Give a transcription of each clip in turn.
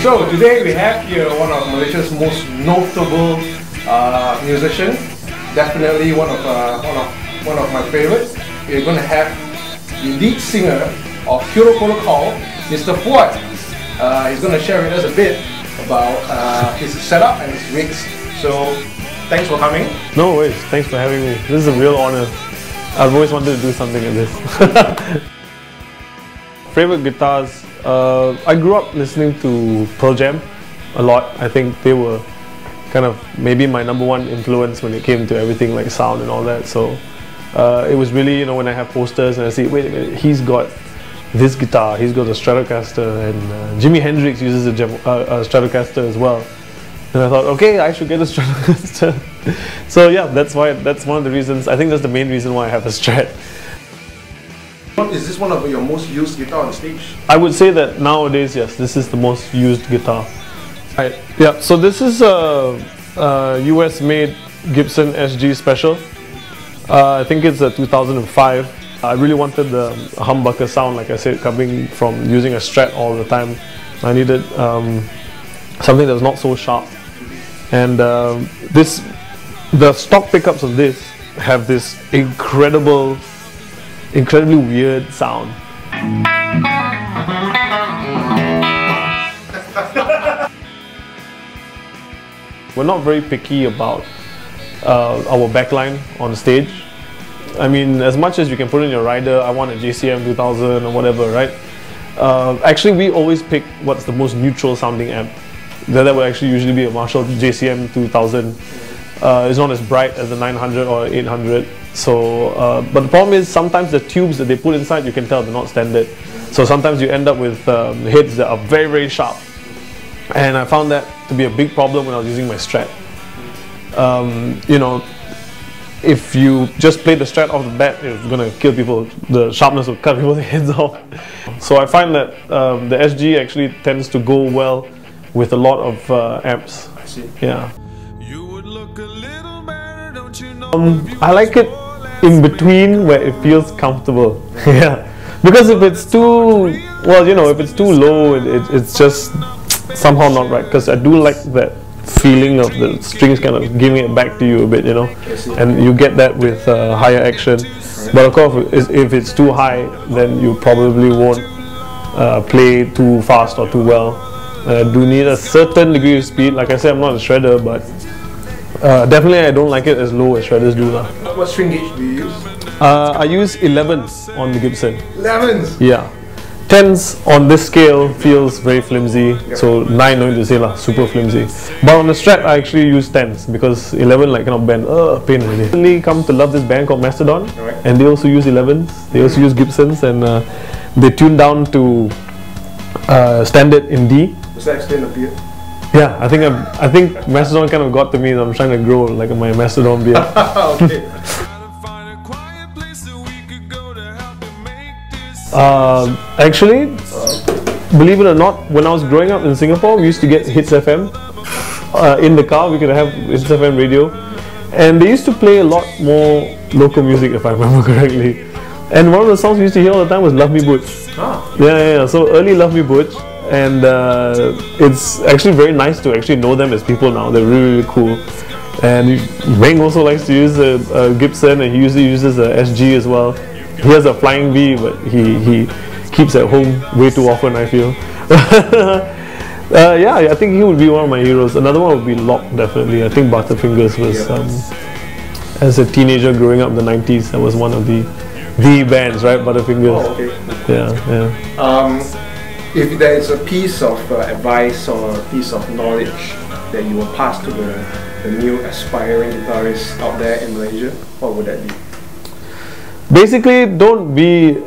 So today we have here one of Malaysia's most notable musicians. Definitely one of my favorites. We're going to have the lead singer of Kyoto called Mr. Fuad. He's going to share with us a bit about his setup and his rigs. So thanks for coming. No worries. Thanks for having me. This is a real honor. I've always wanted to do something like this. Favorite guitars. I grew up listening to Pearl Jam a lot. I think they were kind of maybe my #1 influence when it came to everything like sound and all that. So it was really, you know, when I have posters and I see, wait a minute, he's got this guitar, he's got a Stratocaster, and Jimi Hendrix uses a Stratocaster as well. And I thought, okay, I should get a Stratocaster. So yeah, that's one of the reasons. I think that's the main reason why I have a Strat. Is this one of your most used guitar on stage? I would say that nowadays, yes, this is the most used guitar. Right. Yeah, so this is a US made Gibson SG Special. I think it's a 2005. I really wanted the humbucker sound, like I said, coming from using a Strat all the time. I needed something that's not so sharp. And the stock pickups of this have this incredibly weird sound. We're not very picky about our backline on stage. I mean, as much as you can put in your rider, I want a JCM 2000 or whatever, right? Actually, we always pick what's the most neutral sounding amp. That would actually usually be a Marshall JCM 2000. It's not as bright as the 900 or 800. So, but the problem is sometimes the tubes that they put inside, you can tell they're not standard. So sometimes you end up with heads that are very, very sharp. And I found that to be a big problem when I was using my Strat. You know, if you just play the Strat off the bat, it's going to kill people. The sharpness will cut people's heads off. So I find that the SG actually tends to go well with a lot of amps. I see. Yeah. I like it in between where it feels comfortable. Yeah. Because if it's too, well, you know, if it's too low, it's just somehow not right. Because I do like that feeling of the strings kind of giving it back to you a bit, you know. And you get that with higher action. But of course, if it's too high, then you probably won't play too fast or too well. Do need a certain degree of speed. Like I said, I'm not a shredder, but definitely I don't like it as low as shredders do. What string gauge do you use? I use 11s on the Gibson. 11s? Yeah. 10s on this scale feels very flimsy, so 9 no need to say lah, super flimsy. But on the Strat I actually use 10s because 11 like cannot bend, pain really. I really come to love this band called Mastodon, and they also use 11s, they also use Gibsons, and they tune down to standard in D. Does that explain the beard? Yeah, I think Mastodon kind of got to me, and I'm trying to grow like my Mastodon beard. Okay. Actually, believe it or not, when I was growing up in Singapore, we used to get Hits FM. In the car, we could have Hits FM radio. And they used to play a lot more local music, if I remember correctly. And one of the songs we used to hear all the time was Love Me Butch. Ah. Yeah. So early Love Me Butch. And it's actually very nice to actually know them as people now. They're really, really cool. And Meng also likes to use a Gibson, and he usually uses a SG as well. He has a Flying V, but he keeps at home way too often, I feel. Yeah, I think he would be one of my heroes. Another one would be Lock, definitely. I think Butterfingers was, as a teenager growing up in the 90s, that was one of the bands, right? Butterfingers. Oh, okay. Yeah. If there is a piece of advice or a piece of knowledge that you will pass to the new aspiring guitarists out there in Malaysia, what would that be? Basically, don't be,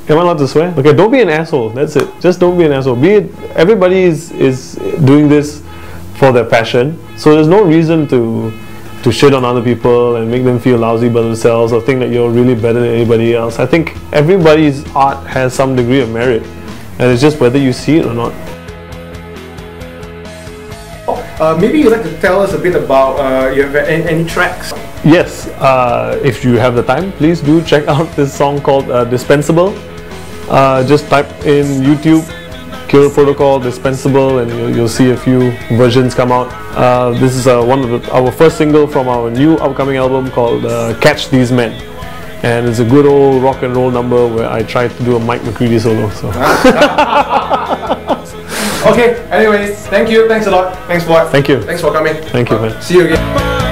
am I allowed to swear? Okay, don't be an asshole, that's it. Just don't be an asshole. Everybody is doing this for their passion, so there's no reason to shit on other people and make them feel lousy by themselves or think that you're really better than anybody else. I think everybody's art has some degree of merit, and it's just whether you see it or not. Maybe you'd like to tell us a bit about you have any tracks? Yes, if you have the time, please do check out this song called Dispensable. Just type in YouTube Kyoto Protocol, Dispensable, and you'll see a few versions come out. This is our first single from our new upcoming album called Catch These Men. And it's a good old rock and roll number where I tried to do a Mike McCready solo. So. Okay, anyways, thank you, thanks a lot. Thanks, Fuad. Thank you. Thanks for coming. Thank you, man. See you again.